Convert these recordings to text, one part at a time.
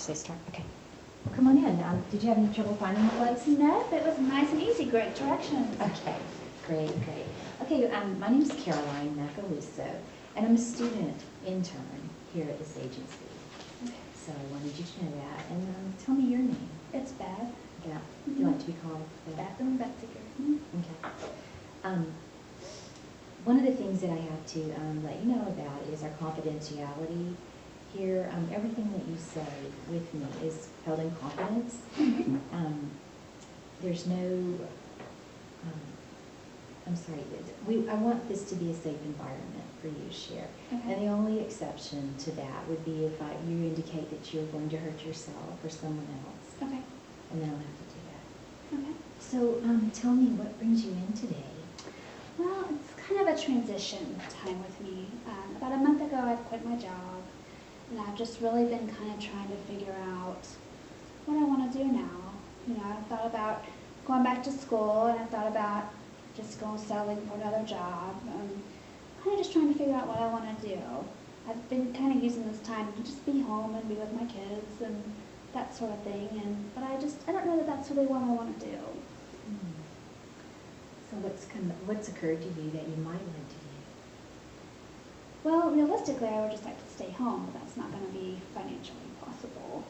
say start. Okay. Well, come on in. Did you have any trouble finding the place? No, it was nice and easy. Great directions. Okay. Great. Okay, my name's Caroline Macaluso, and I'm a student intern here at this agency. Okay. So I wanted you to know that. And tell me your name. It's Beth. Yeah. You like to be called Beth? Beth and Betziger. Okay. One of the things that I have to let you know about is our confidentiality here. Everything that you say with me is held in confidence. There's no, I'm sorry, I want this to be a safe environment for you to share. Okay. And the only exception to that would be if you indicate that you're going to hurt yourself or someone else. Okay. And then I'll have to do that. Okay. So tell me, what brings you in today? Well, it's kind of a transition time with me. About a month ago, I quit my job, and I've just really been kind of trying to figure out what I want to do now. You know, I thought about going back to school, and I thought about just going settling for another job. Kind of just trying to figure out what I want to do. I've been kind of using this time to just be home and be with my kids and that sort of thing. But I don't know that that's really what I want to do. So what's occurred to you that you might like to do? Well, realistically, I would just like to stay home, but that's not going to be financially possible.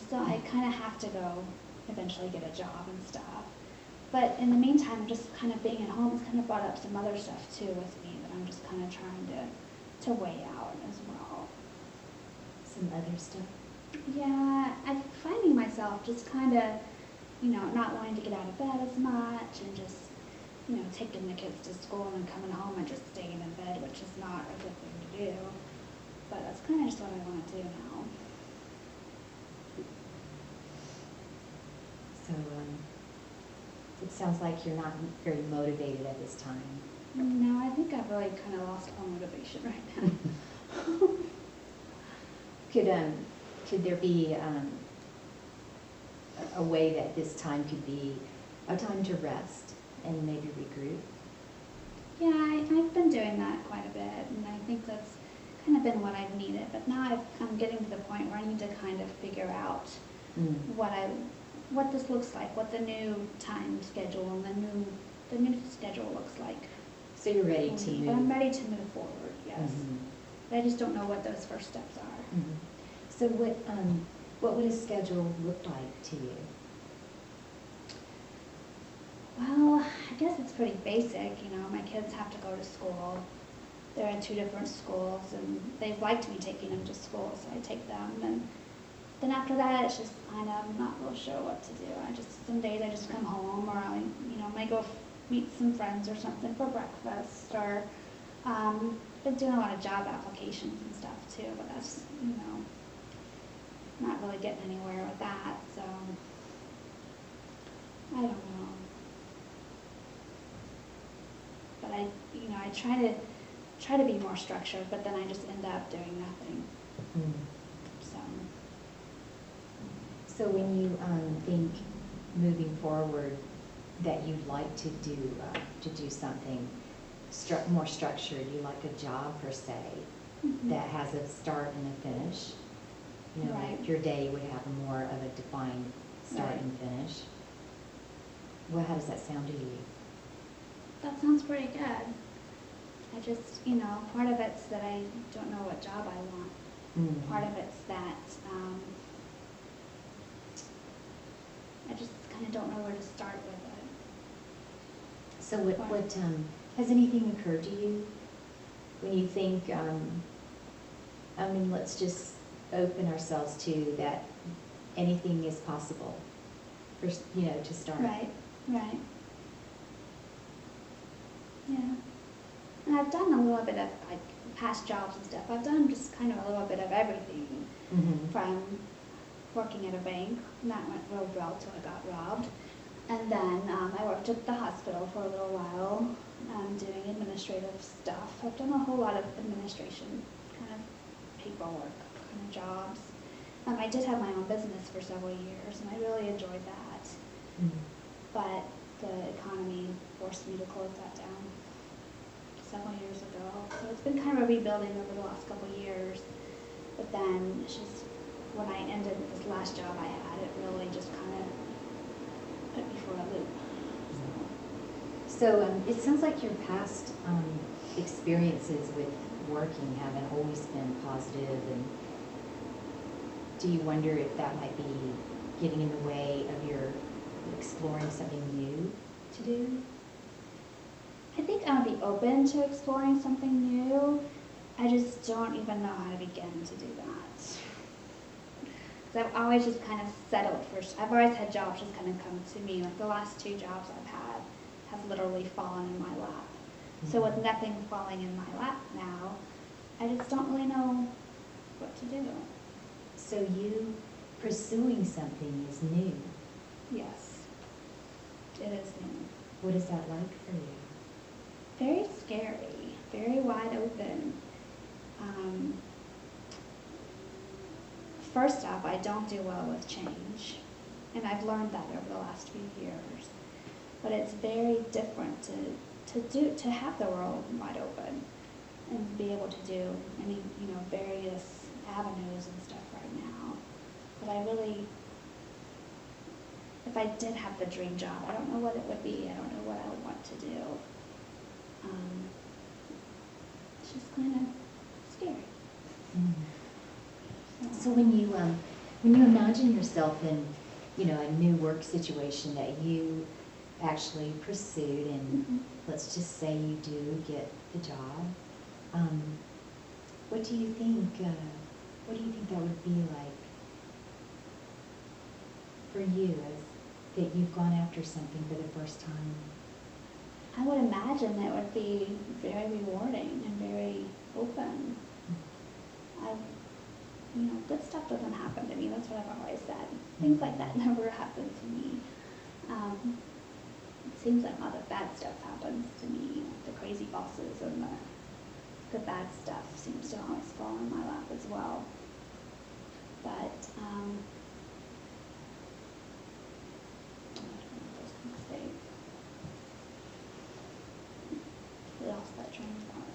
So I kind of have to go eventually get a job and stuff. But in the meantime, just kind of being at home has kind of brought up some other stuff too with me that I'm just kind of trying to weigh out as well. Some other stuff? Yeah, I'm finding myself just kind of, you know, not wanting to get out of bed as much and just, you know, taking the kids to school and coming home and just staying in bed, which is not a good thing to do. But that's kind of just what I want to do now. So it sounds like you're not very motivated at this time. No, I think I've really kind of lost all motivation right now. Could there be a way that this time could be a time to rest and maybe regroup? Yeah, I've been doing that quite a bit, and I think that's kind of been what I've needed. But now I'm getting to the point where I need to kind of figure out what this looks like, what the new time schedule and the new schedule looks like. So you're ready to move? But I'm ready to move forward, yes. But I just don't know what those first steps are. So what would a schedule look like to you? Well, I guess it's pretty basic. You know, my kids have to go to school. They're in 2 different schools, and they've liked me taking them to school, so I take them. And then after that, it's just kind of, I'm not real sure what to do. Some days I just come home, or I might go meet some friends or something for breakfast, or been doing a lot of job applications and stuff too, but that's, you know, not really getting anywhere with that, so I don't know. But I try to be more structured, but then I just end up doing nothing. So when you think moving forward that you'd like to do something more structured, you like a job per se that has a start and a finish. You know, right. Like your day would have more of a defined start right. and finish. Well, how does that sound to you? That sounds pretty good. I just, you know, part of it's that I don't know what job I want. Part of it's that I just kind of don't know where to start with it. So what has anything occurred to you when you think, I mean, let's just open ourselves to that anything is possible, for, you know, to start. Right. Yeah. And I've done a little bit of, like, past jobs and stuff. I've done just kind of a little bit of everything. From working at a bank, and that went real well till I got robbed. And then I worked at the hospital for a little while, doing administrative stuff. I've done a whole lot of administration, kind of paperwork kind of jobs. I did have my own business for several years, and I really enjoyed that. But the economy forced me to close that down several years ago. So it's been kind of a rebuilding over the last couple of years. But then it's just when I ended this last job I had, it really just kind of put me for a loop. So it sounds like your past experiences with working haven't always been positive, and do you wonder if that might be getting in the way of your exploring something new to do? I think I would be open to exploring something new. I just don't even know how to begin to do that. Because I've always just kind of settled for, I've always had jobs just kind of come to me. Like the last 2 jobs I've had have literally fallen in my lap. So with nothing falling in my lap now, I just don't really know what to do. So you pursuing something is new. Yes, it is new. What is that like for you? Very scary, very wide open. First off, I don't do well with change, and I've learned that over the last few years. But it's very different to have the world wide open and be able to do any, various avenues and stuff right now. But I really, if I did have the dream job, I don't know what it would be. I don't know what I would want to do. It's just kind of scary. So when you imagine yourself in, a new work situation that you actually pursued, and let's just say you do get the job, what do you think? What do you think that would be like for you, as that you've gone after something for the first time? I would imagine it would be very rewarding and very open. Good stuff doesn't happen to me. That's what I've always said. Things like that never happen to me. It seems like a lot of bad stuff happens to me. The crazy bosses and the bad stuff seems to always fall in my lap as well. But I don't know what I was going to say. I lost that train of thought.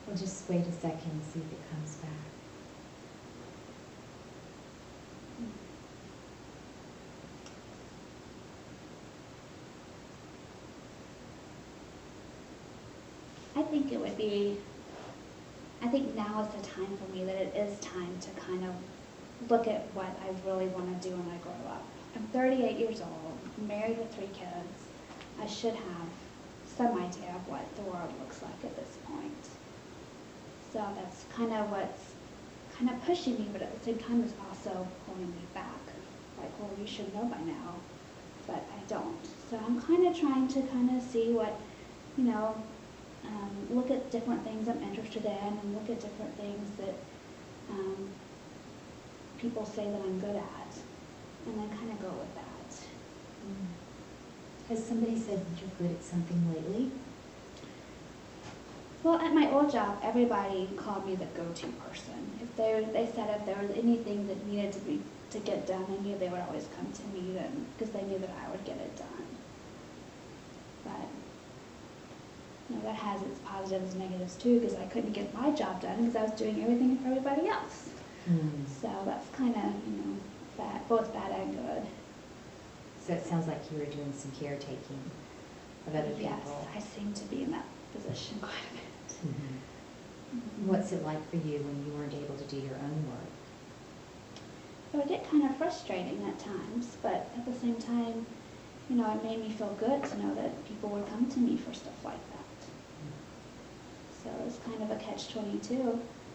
Well, just wait a second and see if it comes back. I think now is the time for me that it is time to kind of look at what I really want to do when I grow up. I'm 38 years old, I'm married with 3 kids. I should have some idea of what the world looks like at this point. So that's kind of what's kind of pushing me, but at the same time it's also pulling me back. Like, well, you should know by now, but I don't. So I'm kind of trying to kind of see what, look at different things I'm interested in, and look at different things that people say that I'm good at, and then kind of go with that. Has somebody said that you're good at something lately? Well, at my old job, everybody called me the go-to person. They said if there was anything that needed to get done, they knew they would always come to me then, because they knew that I would get it done. But that has its positives and negatives too, because I couldn't get my job done because I was doing everything for everybody else. So that's kind of, bad, both bad and good. So it sounds like you were doing some caretaking of other people. Yes, I seem to be in that position quite a bit. What's it like for you when you weren't able to do your own work? It would get kind of frustrating at times, but at the same time, it made me feel good to know that people would come to me for stuff like that. So it's kind of a catch-22.